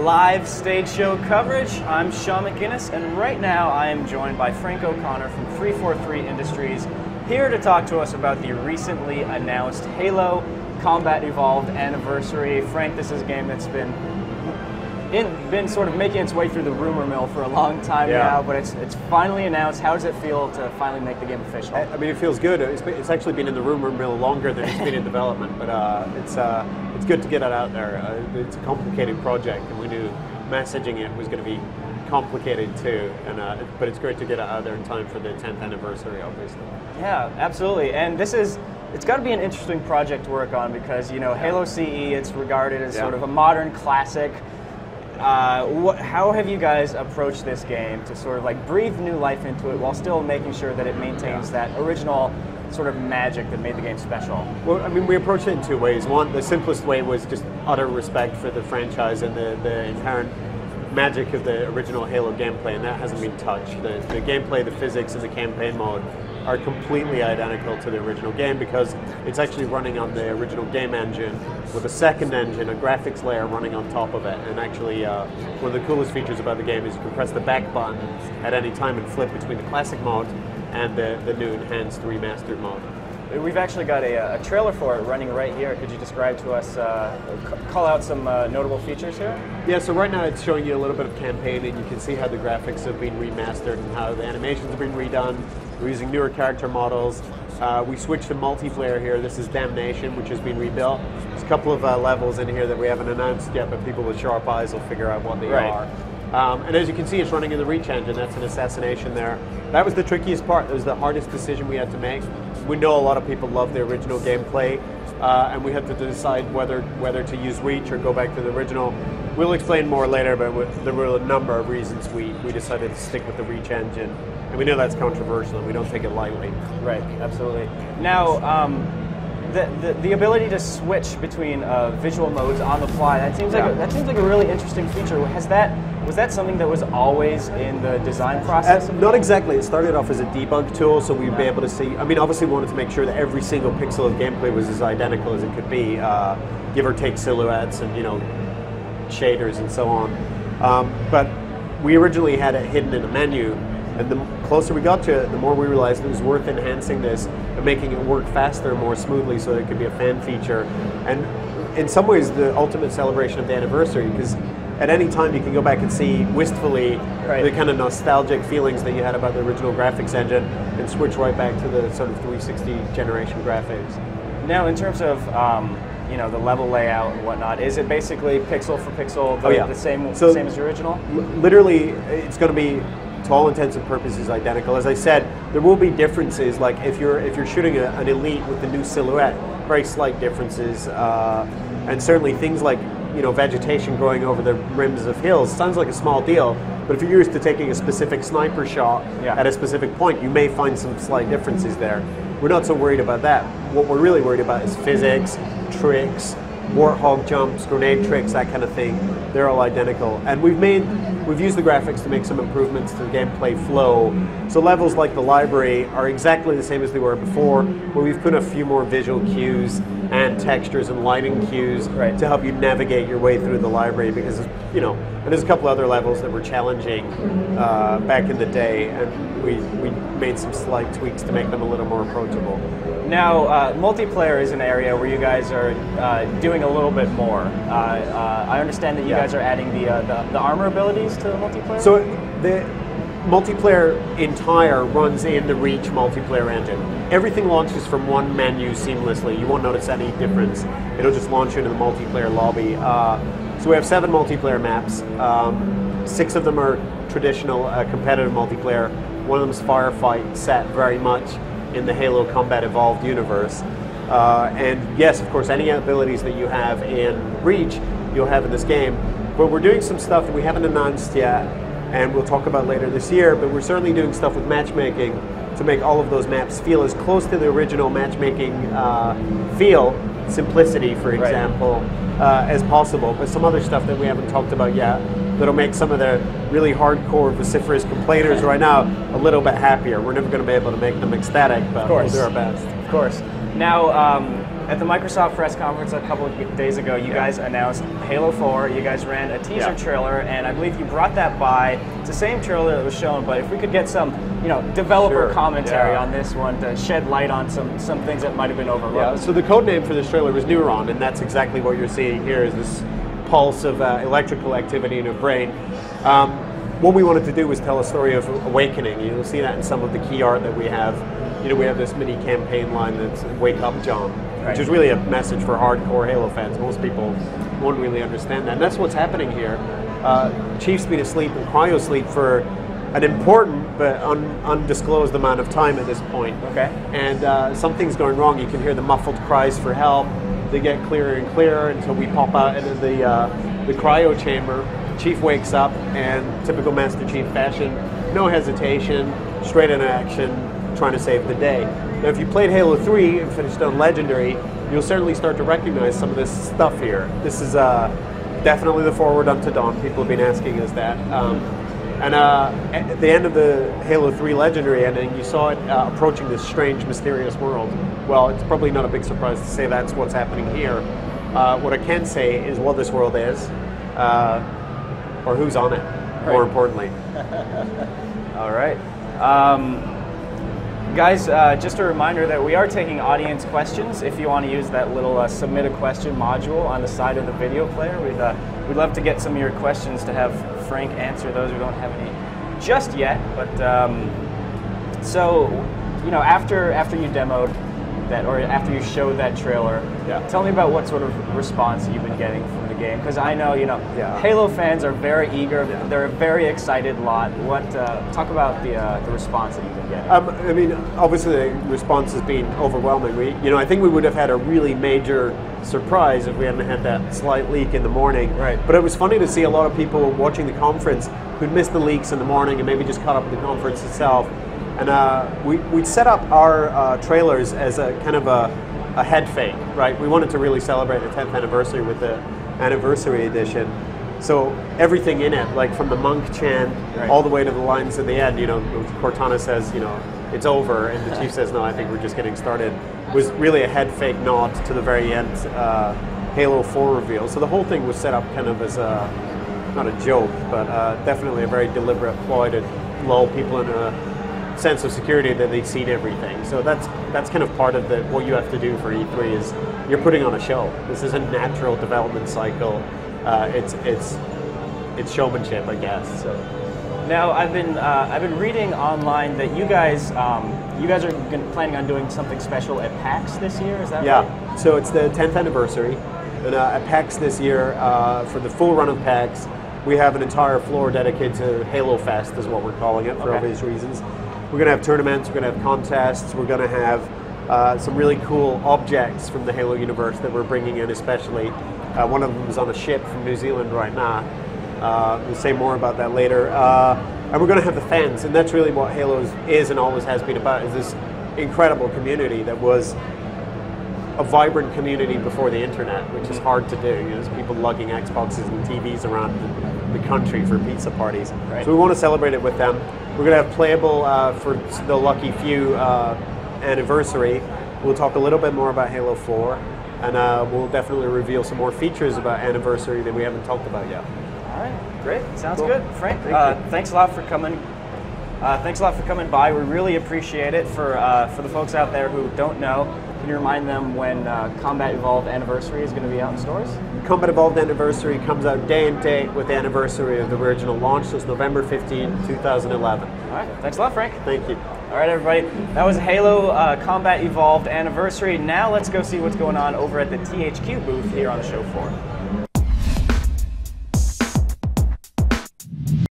live stage show coverage. I'm Shaun McInnis, and right now I am joined by Frank O'Connor from 343 Industries, here to talk to us about the recently announced Halo Combat Evolved Anniversary. Frank, this is a game that's been sort of making its way through the rumor mill for a long time now, but it's finally announced. How does it feel to finally make the game official? I mean, it feels good. It's actually been in the rumor mill longer than it's been in development, but it's good to get it out there. It's a complicated project, and we knew messaging it was going to be complicated too, but it's great to get it out there in time for the 10th anniversary, obviously. Yeah, absolutely. And it's got to be an interesting project to work on because, you know, Halo CE, it's regarded as sort of a modern classic. How have you guys approached this game to sort of like breathe new life into it while still making sure that it maintains that original sort of magic that made the game special? Well, I mean, we approached it in two ways. One, the simplest way was just utter respect for the franchise and the inherent magic of the original Halo gameplay, and that hasn't been touched. The gameplay, the physics, and the campaign mode are completely identical to the original game because it's actually running on the original game engine with a second engine, a graphics layer running on top of it. And actually, one of the coolest features about the game is you can press the back button at any time and flip between the classic mode and the new enhanced remastered mode. We've actually got a trailer for it running right here. Could you describe to us, call out some notable features here? Yeah, so right now it's showing you a little bit of campaign, and you can see how the graphics have been remastered and how the animations have been redone. We're using newer character models. We switched to multiplayer here. This is Damnation, which has been rebuilt. There's a couple of levels in here that we haven't announced yet, but people with sharp eyes will figure out what they are. And as you can see, it's running in the Reach engine. That's an assassination there. That was the trickiest part. That was the hardest decision we had to make. We know a lot of people love the original gameplay, and we had to decide whether to use Reach or go back to the original. We'll explain more later, but there were a number of reasons we decided to stick with the Reach engine. And we know that's controversial, and we don't take it lightly. Right, absolutely. Now, the ability to switch between visual modes on the fly, that seems like a really interesting feature. Was that something that was always in the design process? Not exactly. It started off as a debug tool, so we'd be able to see. I mean, obviously, we wanted to make sure that every single pixel of gameplay was as identical as it could be, give or take silhouettes and shaders and so on. But we originally had it hidden in a menu, and the closer we got to it, the more we realized it was worth enhancing this and making it work faster and more smoothly, so that it could be a fan feature. And in some ways, the ultimate celebration of the anniversary, because at any time you can go back and see wistfully the kind of nostalgic feelings that you had about the original graphics engine and switch right back to the sort of 360 generation graphics. Now, in terms of the level layout and whatnot, is it basically pixel for pixel the same as the original? Literally, it's going to be, to all intents and purposes, identical. As I said, there will be differences. Like if you're shooting an elite with the new silhouette, very slight differences, and certainly things like vegetation growing over the rims of hills sounds like a small deal, but if you're used to taking a specific sniper shot at a specific point, you may find some slight differences there. We're not so worried about that. What we're really worried about is physics, tricks, warthog jumps, grenade tricks, that kind of thing. They're all identical. And we've used the graphics to make some improvements to the gameplay flow. So levels like the library are exactly the same as they were before, where we've put a few more visual cues and textures and lighting cues to help you navigate your way through the library, because and there's a couple other levels that were challenging back in the day, and we made some slight tweaks to make them a little more approachable. Now, multiplayer is an area where you guys are doing a little bit more. I understand that you guys are adding the armor abilities to the multiplayer? So the multiplayer entire runs in the Reach multiplayer engine. Everything launches from one menu seamlessly. You won't notice any difference. It'll just launch into the multiplayer lobby. So we have 7 multiplayer maps. 6 of them are traditional competitive multiplayer. One of them is Firefight, set very much in the Halo Combat Evolved universe. And yes, of course, any abilities that you have in Reach, you'll have in this game. But we're doing some stuff that we haven't announced yet, and we'll talk about later this year, but we're certainly doing stuff with matchmaking to make all of those maps feel as close to the original matchmaking feel, simplicity, for example, as possible. But some other stuff that we haven't talked about yet that'll make some of the really hardcore, vociferous complainers right now a little bit happier. We're never going to be able to make them ecstatic, but we'll do our best. Of course. Now, At the Microsoft press conference a couple of days ago, you guys announced Halo 4. You guys ran a teaser trailer, and I believe you brought that by. It's the same trailer that was shown, but if we could get some, developer commentary on this one to shed light on some things that might have been overlooked. Yeah. So the code name for this trailer was Neuron, and that's exactly what you're seeing here. Is this pulse of electrical activity in a brain. What we wanted to do was tell a story of awakening. You'll see that in some of the key art that we have. We have this mini campaign line that's "Wake Up, John," which is really a message for hardcore Halo fans. Most people won't really understand that. And that's what's happening here. Chief's been asleep in cryo sleep for an important but undisclosed amount of time at this point. Okay. And something's going wrong. You can hear the muffled cries for help. They get clearer and clearer until we pop out into the cryo chamber. Chief wakes up, and typical Master Chief fashion, no hesitation, straight into action, trying to save the day. Now, if you played Halo 3 and finished on Legendary, you'll certainly start to recognize some of this stuff here. This is definitely the forward unto dawn. People have been asking us that. At the end of the Halo 3 Legendary ending, you saw it approaching this strange, mysterious world. Well, it's probably not a big surprise to say that's what's happening here. What I can say is what this world is, or who's on it, more importantly. All right. Guys, just a reminder that we are taking audience questions. If you want to use that little submit a question module on the side of the video player, we'd love to get some of your questions to have Frank answer those. We don't have any just yet, but so after you demoed that, or after you showed that trailer, tell me about what sort of response you've been getting from the game, because I know Halo fans are very eager. They're a very excited lot. Talk about the response that you've been getting. I mean, obviously the response has been overwhelming. I think we would have had a really major surprise if we hadn't had that slight leak in the morning. Right. But it was funny to see a lot of people watching the conference who'd missed the leaks in the morning and maybe just caught up with the conference itself. And we'd set up our trailers as a kind of a head fake, right? We wanted to really celebrate the 10th anniversary with the anniversary edition. So everything in it, like from the monk chant all the way to the lines at the end, Cortana says, it's over, and the Chief says, no, I think we're just getting started, was really a head fake nod to the very end Halo 4 reveal. So the whole thing was set up kind of as not a joke, but definitely a very deliberate ploy to lull people in a sense of security that they've seen everything. So that's kind of part of what you have to do for E3 is you're putting on a show. This is a natural development cycle. It's showmanship, I guess. So now I've been reading online that you guys are planning on doing something special at PAX this year. Is that right? Yeah. So it's the 10th anniversary, and at PAX this year, for the full run of PAX, we have an entire floor dedicated to Halo Fest, is what we're calling it for obvious reasons. We're going to have tournaments, we're going to have contests, we're going to have some really cool objects from the Halo universe that we're bringing in especially. One of them is on a ship from New Zealand right now. We'll say more about that later. And we're going to have the fans, and that's really what Halo is and always has been about, is this incredible community that was a vibrant community before the internet, which is hard to do. There's people lugging Xboxes and TVs around the country for pizza parties. Right. So we want to celebrate it with them. We're going to have playable for the lucky few anniversary. We'll talk a little bit more about Halo 4, and we'll definitely reveal some more features about anniversary that we haven't talked about yet. All right, great. Sounds Cool. good, Frank. Thanks a lot for coming. Thanks a lot for coming by. We really appreciate it. For the folks out there who don't know, can you remind them when Combat Evolved Anniversary is going to be out in stores? Combat Evolved Anniversary comes out day and date with the anniversary of the original launch, so it's November 15, 2011. All right, thanks a lot, Frank. Thank you. All right, everybody. That was Halo Combat Evolved Anniversary. Now let's go see what's going on over at the THQ booth here on the show floor.